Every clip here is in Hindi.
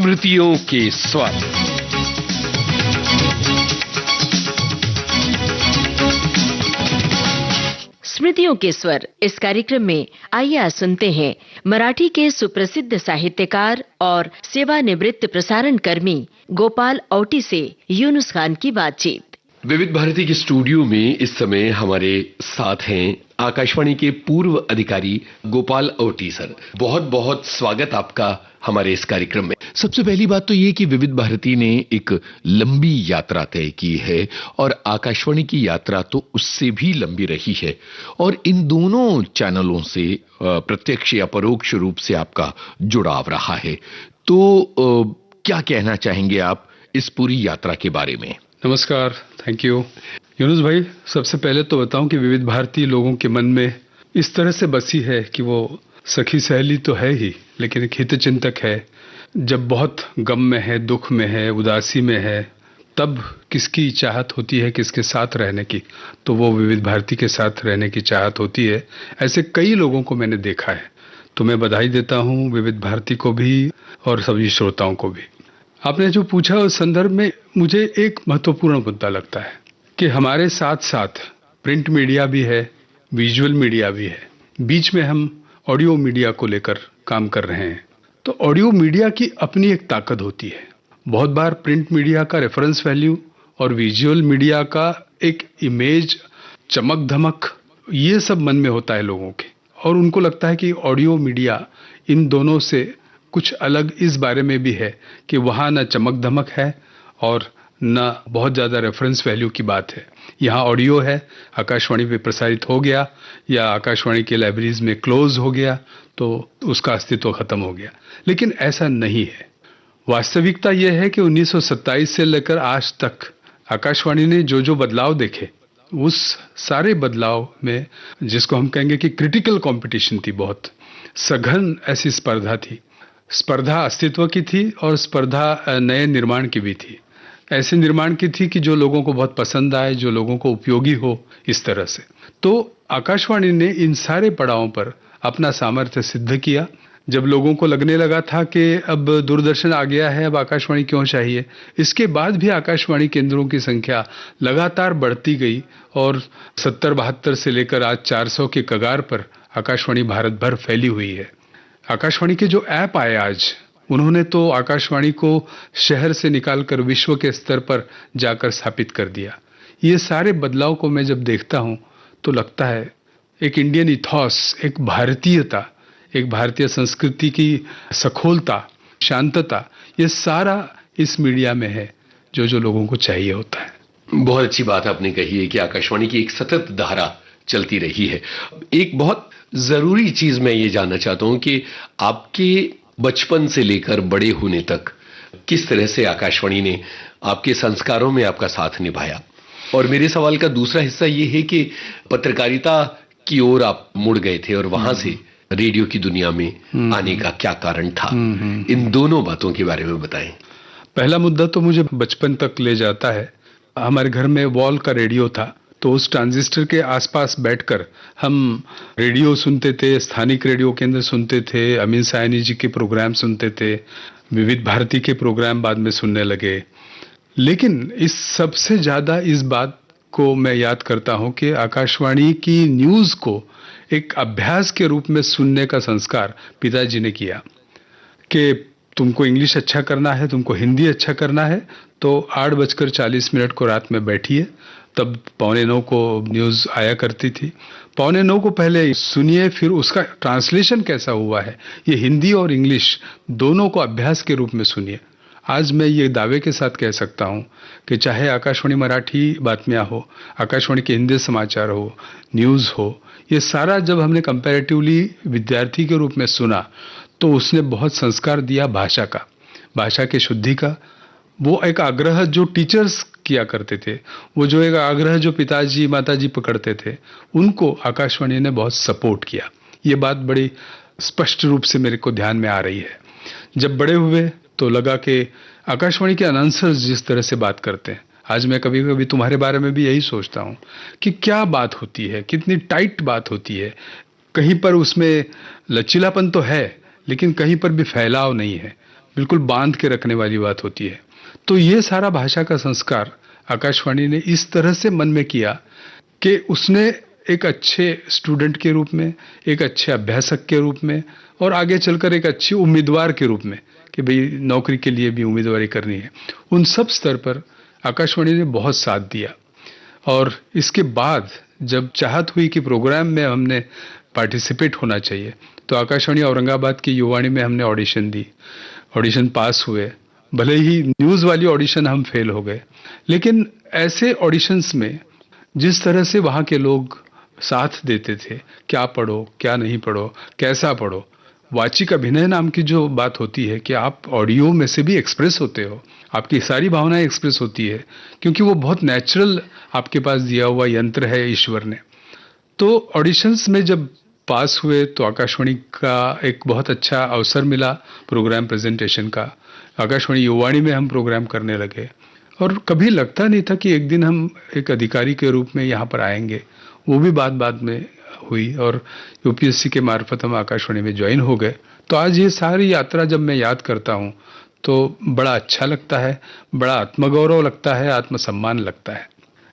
स्मृतियों के स्वर। स्मृतियों के स्वर इस कार्यक्रम में आइए आज सुनते हैं मराठी के सुप्रसिद्ध साहित्यकार और सेवानिवृत्त प्रसारण कर्मी गोपाल औटी से यूनुस खान की बातचीत। विविध भारती के स्टूडियो में इस समय हमारे साथ हैं आकाशवाणी के पूर्व अधिकारी गोपाल औटी सर। बहुत बहुत स्वागत आपका हमारे इस कार्यक्रम में। सबसे पहली बात तो ये कि विविध भारती ने एक लंबी यात्रा तय की है और आकाशवाणी की यात्रा तो उससे भी लंबी रही है और इन दोनों चैनलों से प्रत्यक्ष या परोक्ष रूप से आपका जुड़ाव रहा है। तो क्या कहना चाहेंगे आप इस पूरी यात्रा के बारे में? नमस्कार, थैंक यू। यूनुस भाई, सबसे पहले तो बताऊं कि विविध भारती लोगों के मन में इस तरह से बसी है कि वो सखी सहेली तो है ही, लेकिन एक हितचिंतक है। जब बहुत गम में है, दुख में है, उदासी में है, तब किसकी चाहत होती है किसके साथ रहने की, तो वो विविध भारती के साथ रहने की चाहत होती है। ऐसे कई लोगों को मैंने देखा है, तो मैं बधाई देता हूँ विविध भारती को भी और सभी श्रोताओं को भी। आपने जो पूछा उस संदर्भ में मुझे एक महत्वपूर्ण मुद्दा लगता है कि हमारे साथ साथ प्रिंट मीडिया भी है, विजुअल मीडिया भी है, बीच में हम ऑडियो मीडिया को लेकर काम कर रहे हैं। तो ऑडियो मीडिया की अपनी एक ताकत होती है। बहुत बार प्रिंट मीडिया का रेफरेंस वैल्यू और विजुअल मीडिया का एक इमेज, चमक धमक, ये सब मन में होता है लोगों के, और उनको लगता है कि ऑडियो मीडिया इन दोनों से कुछ अलग इस बारे में भी है कि वहाँ न चमक धमक है और न बहुत ज़्यादा रेफरेंस वैल्यू की बात है। यहाँ ऑडियो है, आकाशवाणी पे प्रसारित हो गया या आकाशवाणी के लाइब्रेरीज में क्लोज हो गया तो उसका अस्तित्व खत्म हो गया। लेकिन ऐसा नहीं है। वास्तविकता यह है कि 1927 से लेकर आज तक आकाशवाणी ने जो जो बदलाव देखे, उस सारे बदलाव में जिसको हम कहेंगे कि क्रिटिकल कंपटीशन थी, बहुत सघन ऐसी स्पर्धा थी। स्पर्धा अस्तित्व की थी और स्पर्धा नए निर्माण की भी थी। ऐसे निर्माण की थी कि जो लोगों को बहुत पसंद आए, जो लोगों को उपयोगी हो, इस तरह से। तो आकाशवाणी ने इन सारे पड़ावों पर अपना सामर्थ्य सिद्ध किया। जब लोगों को लगने लगा था कि अब दूरदर्शन आ गया है, अब आकाशवाणी क्यों चाहिए, इसके बाद भी आकाशवाणी केंद्रों की संख्या लगातार बढ़ती गई और 70-72 से लेकर आज 400 के कगार पर आकाशवाणी भारत भर फैली हुई है। आकाशवाणी के जो ऐप आए आज, उन्होंने तो आकाशवाणी को शहर से निकालकर विश्व के स्तर पर जाकर स्थापित कर दिया। ये सारे बदलाव को मैं जब देखता हूँ तो लगता है एक इंडियन इथॉस, एक भारतीयता, एक भारतीय संस्कृति की सखोलता, शांतता, ये सारा इस मीडिया में है जो जो लोगों को चाहिए होता है। बहुत अच्छी बात आपने कही है कि आकाशवाणी की एक सतत धारा चलती रही है। एक बहुत जरूरी चीज मैं ये जानना चाहता हूं कि आपके बचपन से लेकर बड़े होने तक किस तरह से आकाशवाणी ने आपके संस्कारों में आपका साथ निभाया। और मेरे सवाल का दूसरा हिस्सा ये है कि पत्रकारिता की ओर आप मुड़ गए थे और वहां से रेडियो की दुनिया में आने का क्या कारण था। इन दोनों बातों के बारे में बताएं। पहला मुद्दा तो मुझे बचपन तक ले जाता है। हमारे घर में वॉल का रेडियो था, तो उस ट्रांजिस्टर के आसपास बैठकर हम रेडियो सुनते थे, स्थानिक रेडियो केंद्र सुनते थे, अमीन सायनी जी के प्रोग्राम सुनते थे, विविध भारती के प्रोग्राम बाद में सुनने लगे। लेकिन इस सबसे ज्यादा इस बात को मैं याद करता हूं कि आकाशवाणी की न्यूज को एक अभ्यास के रूप में सुनने का संस्कार पिताजी ने किया कि तुमको इंग्लिश अच्छा करना है, तुमको हिंदी अच्छा करना है, तो 8:40 को रात में बैठिए। तब 8:45 को न्यूज आया करती थी। 8:45 को पहले सुनिए, फिर उसका ट्रांसलेशन कैसा हुआ है, ये हिंदी और इंग्लिश दोनों को अभ्यास के रूप में सुनिए। आज मैं ये दावे के साथ कह सकता हूँ कि चाहे आकाशवाणी मराठी बातमियाँ हो, आकाशवाणी के हिंदी समाचार हो, न्यूज़ हो, ये सारा जब हमने कंपैरेटिवली विद्यार्थी के रूप में सुना तो उसने बहुत संस्कार दिया भाषा का, भाषा के शुद्धि का। वो एक आग्रह जो टीचर्स किया करते थे, वो जो एक आग्रह जो पिताजी माताजी पकड़ते थे, उनको आकाशवाणी ने बहुत सपोर्ट किया। ये बात बड़ी स्पष्ट रूप से मेरे को ध्यान में आ रही है। जब बड़े हुए तो लगा कि आकाशवाणी के अनाउंसर्स जिस तरह से बात करते हैं, आज मैं कभी कभी तुम्हारे बारे में भी यही सोचता हूँ कि क्या बात होती है, कितनी टाइट बात होती है। कहीं पर उसमें लचीलापन तो है, लेकिन कहीं पर भी फैलाव नहीं है। बिल्कुल बांध के रखने वाली बात होती है। तो ये सारा भाषा का संस्कार आकाशवाणी ने इस तरह से मन में किया कि उसने एक अच्छे स्टूडेंट के रूप में, एक अच्छे अभ्यासक के रूप में और आगे चलकर एक अच्छी उम्मीदवार के रूप में कि भाई नौकरी के लिए भी उम्मीदवारी करनी है, उन सब स्तर पर आकाशवाणी ने बहुत साथ दिया। और इसके बाद जब चाहत हुई कि प्रोग्राम में हमने पार्टिसिपेट होना चाहिए, तो आकाशवाणी औरंगाबाद की युवाणी में हमने ऑडिशन दी, ऑडिशन पास हुए। भले ही न्यूज़ वाली ऑडिशन हम फेल हो गए, लेकिन ऐसे ऑडिशंस में जिस तरह से वहाँ के लोग साथ देते थे, क्या पढ़ो, क्या नहीं पढ़ो, कैसा पढ़ो, वाचिक अभिनय नाम की जो बात होती है कि आप ऑडियो में से भी एक्सप्रेस होते हो, आपकी सारी भावनाएं एक्सप्रेस होती है, क्योंकि वो बहुत नेचुरल आपके पास दिया हुआ यंत्र है ईश्वर ने। तो ऑडिशंस में जब पास हुए तो आकाशवाणी का एक बहुत अच्छा अवसर मिला प्रोग्राम प्रेजेंटेशन का। आकाशवाणी युवाणी में हम प्रोग्राम करने लगे और कभी लगता नहीं था कि एक दिन हम एक अधिकारी के रूप में यहाँ पर आएंगे। वो भी बाद में हुई और यूपीएससी के मार्फत हम आकाशवाणी में ज्वाइन हो गए। तो आज ये सारी यात्रा जब मैं याद करता हूँ तो बड़ा अच्छा लगता है, बड़ा आत्मगौरव लगता है, आत्मसम्मान लगता है।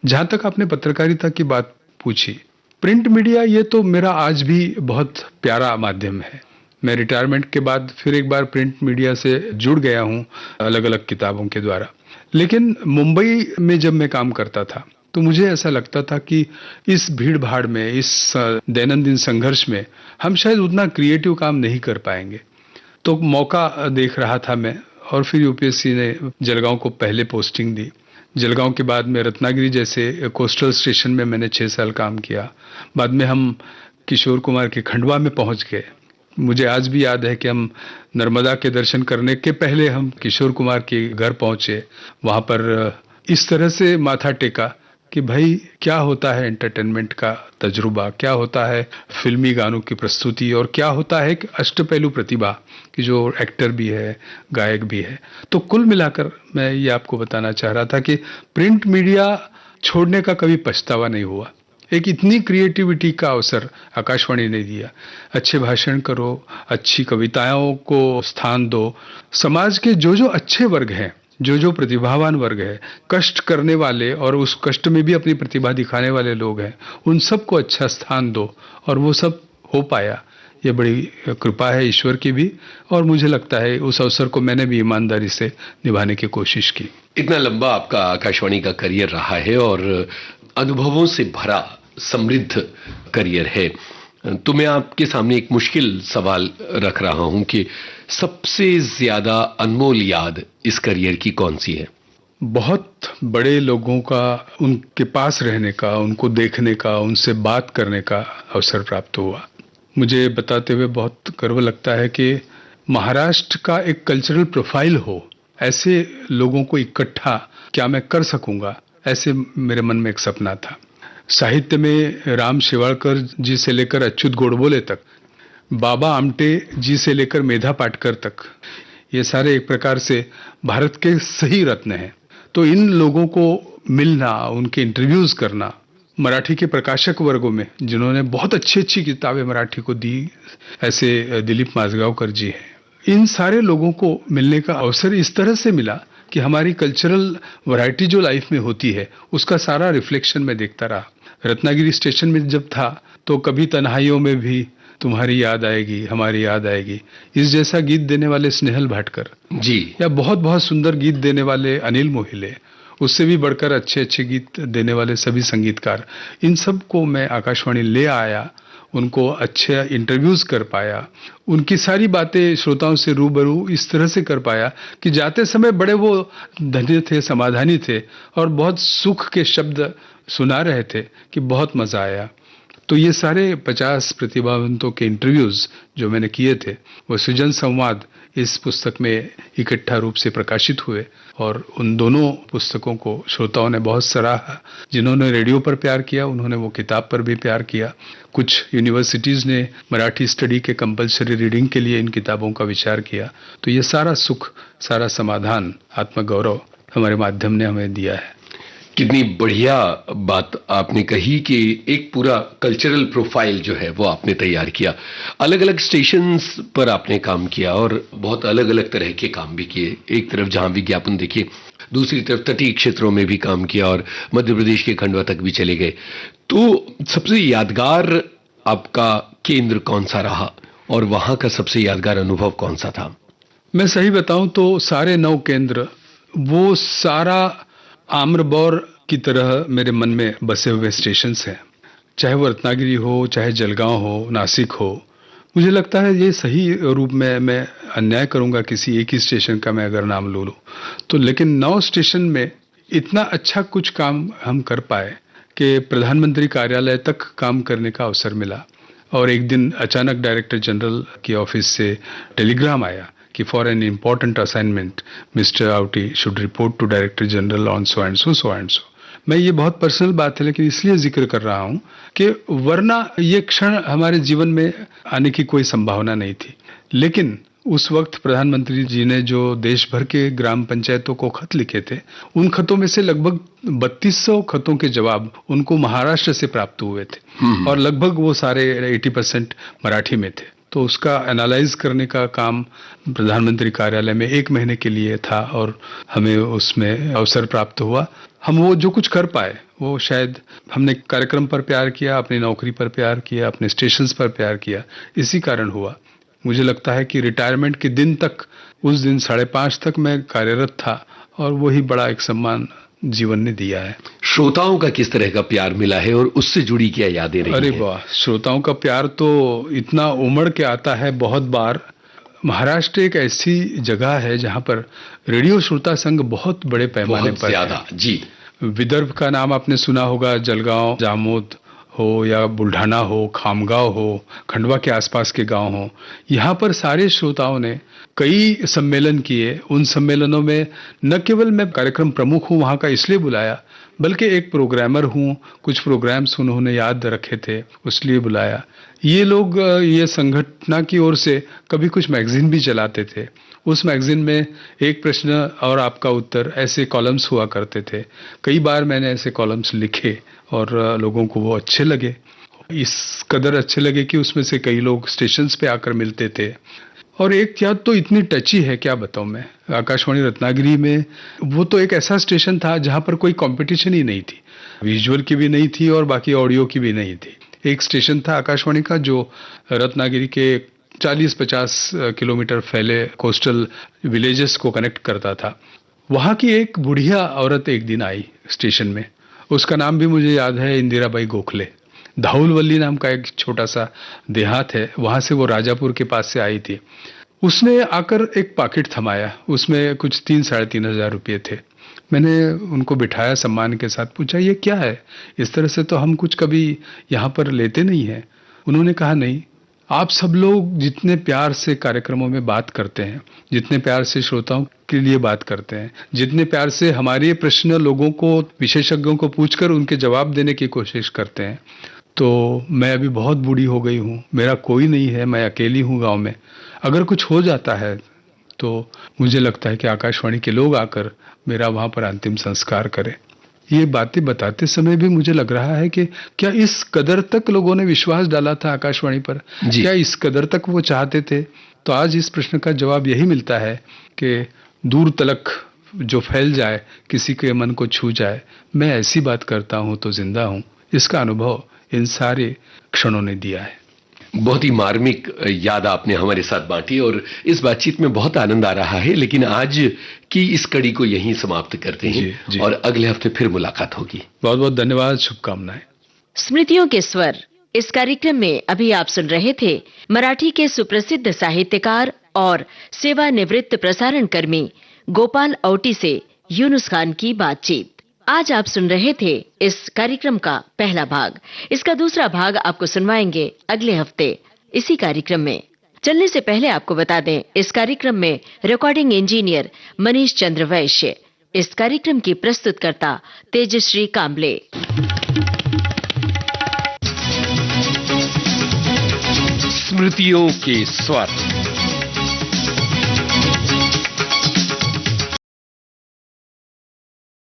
जहाँ तक आपने पत्रकारिता की बात पूछी, प्रिंट मीडिया ये तो मेरा आज भी बहुत प्यारा माध्यम है। मैं रिटायरमेंट के बाद फिर एक बार प्रिंट मीडिया से जुड़ गया हूँ अलग अलग किताबों के द्वारा। लेकिन मुंबई में जब मैं काम करता था तो मुझे ऐसा लगता था कि इस भीड़ भाड़ में, इस दैनंदिन संघर्ष में हम शायद उतना क्रिएटिव काम नहीं कर पाएंगे। तो मौका देख रहा था मैं, और फिर यूपीएससी ने जलगांव को पहले पोस्टिंग दी। जलगांव के बाद में रत्नागिरी जैसे कोस्टल स्टेशन में मैंने 6 साल काम किया। बाद में हम किशोर कुमार के खंडवा में पहुंच गए। मुझे आज भी याद है कि हम नर्मदा के दर्शन करने के पहले हम किशोर कुमार के घर पहुंचे। वहां पर इस तरह से माथा टेका कि भाई क्या होता है एंटरटेनमेंट का तजुर्बा, क्या होता है फिल्मी गानों की प्रस्तुति, और क्या होता है कि अष्टपहलू प्रतिभा कि जो एक्टर भी है, गायक भी है। तो कुल मिलाकर मैं ये आपको बताना चाह रहा था कि प्रिंट मीडिया छोड़ने का कभी पछतावा नहीं हुआ। एक इतनी क्रिएटिविटी का अवसर आकाशवाणी ने दिया। अच्छे भाषण करो, अच्छी कविताओं को स्थान दो, समाज के जो अच्छे वर्ग हैं, जो प्रतिभावान वर्ग है, कष्ट करने वाले और उस कष्ट में भी अपनी प्रतिभा दिखाने वाले लोग हैं, उन सबको अच्छा स्थान दो, और वो सब हो पाया। ये बड़ी कृपा है ईश्वर की भी, और मुझे लगता है उस अवसर को मैंने भी ईमानदारी से निभाने की कोशिश की। इतना लंबा आपका आकाशवाणी का करियर रहा है और अनुभवों से भरा समृद्ध करियर है, तो मैं आपके सामने एक मुश्किल सवाल रख रहा हूं कि सबसे ज्यादा अनमोल याद इस करियर की कौन सी है? बहुत बड़े लोगों का, उनके पास रहने का, उनको देखने का, उनसे बात करने का अवसर प्राप्त हुआ। मुझे बताते हुए बहुत गर्व लगता है कि महाराष्ट्र का एक कल्चरल प्रोफाइल हो, ऐसे लोगों को इकट्ठा क्या मैं कर सकूंगा, ऐसे मेरे मन में एक सपना था। साहित्य में राम शिवाड़कर जी से लेकर अच्युत गोडबोले तक, बाबा आमटे जी से लेकर मेधा पाटकर तक, ये सारे एक प्रकार से भारत के सही रत्न हैं। तो इन लोगों को मिलना, उनके इंटरव्यूज करना, मराठी के प्रकाशक वर्गों में जिन्होंने बहुत अच्छी अच्छी किताबें मराठी को दी, ऐसे दिलीप माजगांवकर जी हैं, इन सारे लोगों को मिलने का अवसर इस तरह से मिला कि हमारी कल्चरल वैरायटी जो लाइफ में होती है उसका सारा रिफ्लेक्शन मैं देखता रहा। रत्नागिरी स्टेशन में जब था तो कभी तन्हाइयों में भी तुम्हारी याद आएगी, हमारी याद आएगी, इस जैसा गीत देने वाले स्नेहल भाटकर जी, या बहुत बहुत सुंदर गीत देने वाले अनिल मोहिले, उससे भी बढ़कर अच्छे अच्छे गीत देने वाले सभी संगीतकार, इन सब को मैं आकाशवाणी ले आया, उनको अच्छे इंटरव्यूज कर पाया, उनकी सारी बातें श्रोताओं से रूबरू इस तरह से कर पाया कि जाते समय बड़े वो धन्य थे, समाधानी थे, और बहुत सुख के शब्द सुना रहे थे कि बहुत मजा आया। तो ये सारे 50 प्रतिभावंतों के इंटरव्यूज जो मैंने किए थे, वो सृजन संवाद इस पुस्तक में इकट्ठा रूप से प्रकाशित हुए, और उन दोनों पुस्तकों को श्रोताओं ने बहुत सराहा। जिन्होंने रेडियो पर प्यार किया उन्होंने वो किताब पर भी प्यार किया। कुछ यूनिवर्सिटीज ने मराठी स्टडी के कंपलसरी रीडिंग के लिए इन किताबों का विचार किया। तो ये सारा सुख, सारा समाधान, आत्मगौरव हमारे माध्यम ने हमें दिया है। कितनी बढ़िया बात आपने कही कि एक पूरा कल्चरल प्रोफाइल जो है वो आपने तैयार किया। अलग अलग स्टेशंस पर आपने काम किया और बहुत अलग अलग तरह के काम भी किए। एक तरफ जहां विज्ञापन देखिए, दूसरी तरफ तटीय क्षेत्रों में भी काम किया और मध्य प्रदेश के खंडवा तक भी चले गए। तो सबसे यादगार आपका केंद्र कौन सा रहा और वहां का सबसे यादगार अनुभव कौन सा था? मैं सही बताऊं तो सारे 9 केंद्र वो सारा आम्रबौर की तरह मेरे मन में बसे हुए स्टेशंस हैं। चाहे वो रत्नागिरी हो, चाहे जलगांव हो, नासिक हो। मुझे लगता है ये सही रूप में मैं अन्याय करूंगा किसी एक ही स्टेशन का मैं अगर नाम लूं तो, लेकिन 9 स्टेशन में इतना अच्छा कुछ काम हम कर पाए कि प्रधानमंत्री कार्यालय तक काम करने का अवसर मिला। और एक दिन अचानक डायरेक्टर जनरल के ऑफिस से टेलीग्राम आया कि for an important assignment mister Auti should report to director general on so and so. मैं ये बहुत पर्सनल बात है लेकिन इसलिए जिक्र कर रहा हूं कि वरना ये क्षण हमारे जीवन में आने की कोई संभावना नहीं थी। लेकिन उस वक्त प्रधानमंत्री जी ने जो देश भर के ग्राम पंचायतों को खत लिखे थे, उन खतों में से लगभग 3200 खतों के जवाब उनको महाराष्ट्र से प्राप्त हुए थे और लगभग वो सारे 80% मराठी में थे। तो उसका एनालाइज करने का काम प्रधानमंत्री कार्यालय में 1 महीने के लिए था और हमें उसमें अवसर प्राप्त हुआ। हम वो जो कुछ कर पाए वो शायद हमने कार्यक्रम पर प्यार किया, अपनी नौकरी पर प्यार किया, अपने स्टेशंस पर प्यार किया, इसी कारण हुआ। मुझे लगता है कि रिटायरमेंट के दिन तक, उस दिन 5:30 तक मैं कार्यरत था और वही बड़ा एक सम्मान जीवन ने दिया है। श्रोताओं का किस तरह का प्यार मिला है और उससे जुड़ी क्या यादें रही हैं? अरे वाह, श्रोताओं का प्यार तो इतना उमड़ के आता है बहुत बार। महाराष्ट्र एक ऐसी जगह है जहां पर रेडियो श्रोता संघ बहुत बड़े पैमाने पर ज्यादा जी। विदर्भ का नाम आपने सुना होगा, जलगांव, जामोद हो या बुल्ढाना हो, खामगांव हो, खंडवा के आसपास के गांव हो, यहाँ पर सारे श्रोताओं ने कई सम्मेलन किए। उन सम्मेलनों में न केवल मैं कार्यक्रम प्रमुख हूँ वहाँ का इसलिए बुलाया, बल्कि एक प्रोग्रामर हूँ, कुछ प्रोग्राम्स उन्होंने याद रखे थे उसलिए बुलाया। ये लोग ये संगठन की ओर से कभी कुछ मैगजीन भी चलाते थे। उस मैगजीन में एक प्रश्न और आपका उत्तर ऐसे कॉलम्स हुआ करते थे। कई बार मैंने ऐसे कॉलम्स लिखे और लोगों को वो अच्छे लगे, इस कदर अच्छे लगे कि उसमें से कई लोग स्टेशंस पे आकर मिलते थे। और एक याद तो इतनी टची है, क्या बताऊं मैं। आकाशवाणी रत्नागिरी में वो तो एक ऐसा स्टेशन था जहां पर कोई कंपटीशन ही नहीं थी, विजुअल की भी नहीं थी और बाकी ऑडियो की भी नहीं थी। एक स्टेशन था आकाशवाणी का जो रत्नागिरी के 40-50 किलोमीटर फैले कोस्टल विलेजेस को कनेक्ट करता था। वहां की एक बुढ़िया औरत एक दिन आई स्टेशन में, उसका नाम भी मुझे याद है, इंदिराबाई गोखले। धाउलवल्ली नाम का एक छोटा सा देहात है, वहां से वो राजापुर के पास से आई थी। उसने आकर एक पाकिट थमाया, उसमें कुछ 3-3.5 हजार रुपये थे। मैंने उनको बिठाया, सम्मान के साथ पूछा ये क्या है, इस तरह से तो हम कुछ कभी यहाँ पर लेते नहीं हैं। उन्होंने कहा नहीं, आप सब लोग जितने प्यार से कार्यक्रमों में बात करते हैं, जितने प्यार से श्रोताओं के लिए बात करते हैं, जितने प्यार से हमारे प्रश्न लोगों को, विशेषज्ञों को पूछकर उनके जवाब देने की कोशिश करते हैं, तो मैं अभी बहुत बूढ़ी हो गई हूँ, मेरा कोई नहीं है, मैं अकेली हूँ गांव में। अगर कुछ हो जाता है तो मुझे लगता है कि आकाशवाणी के लोग आकर मेरा वहां पर अंतिम संस्कार करें। ये बातें बताते समय भी मुझे लग रहा है कि क्या इस कदर तक लोगों ने विश्वास डाला था आकाशवाणी पर, क्या इस कदर तक वो चाहते थे। तो आज इस प्रश्न का जवाब यही मिलता है कि दूर तलक जो फैल जाए, किसी के मन को छू जाए, मैं ऐसी बात करता हूं तो जिंदा हूं। इसका अनुभव इन सारे क्षणों ने दिया है। बहुत ही मार्मिक याद आपने हमारे साथ बांटी और इस बातचीत में बहुत आनंद आ रहा है। लेकिन आज की इस कड़ी को यहीं समाप्त करते हैं और अगले हफ्ते फिर मुलाकात होगी। बहुत बहुत धन्यवाद, शुभकामनाएं। स्मृतियों के स्वर, इस कार्यक्रम में अभी आप सुन रहे थे मराठी के सुप्रसिद्ध साहित्यकार और सेवानिवृत्त प्रसारण कर्मी गोपाल औटी से यूनुस खान की बातचीत। आज आप सुन रहे थे इस कार्यक्रम का पहला भाग। इसका दूसरा भाग आपको सुनवाएंगे अगले हफ्ते इसी कार्यक्रम में। चलने से पहले आपको बता दें, इस कार्यक्रम में रिकॉर्डिंग इंजीनियर मनीष चंद्र वैश्य, इस कार्यक्रम की प्रस्तुतकर्ता तेजश्री कांबले। स्मृतियों के स्वर।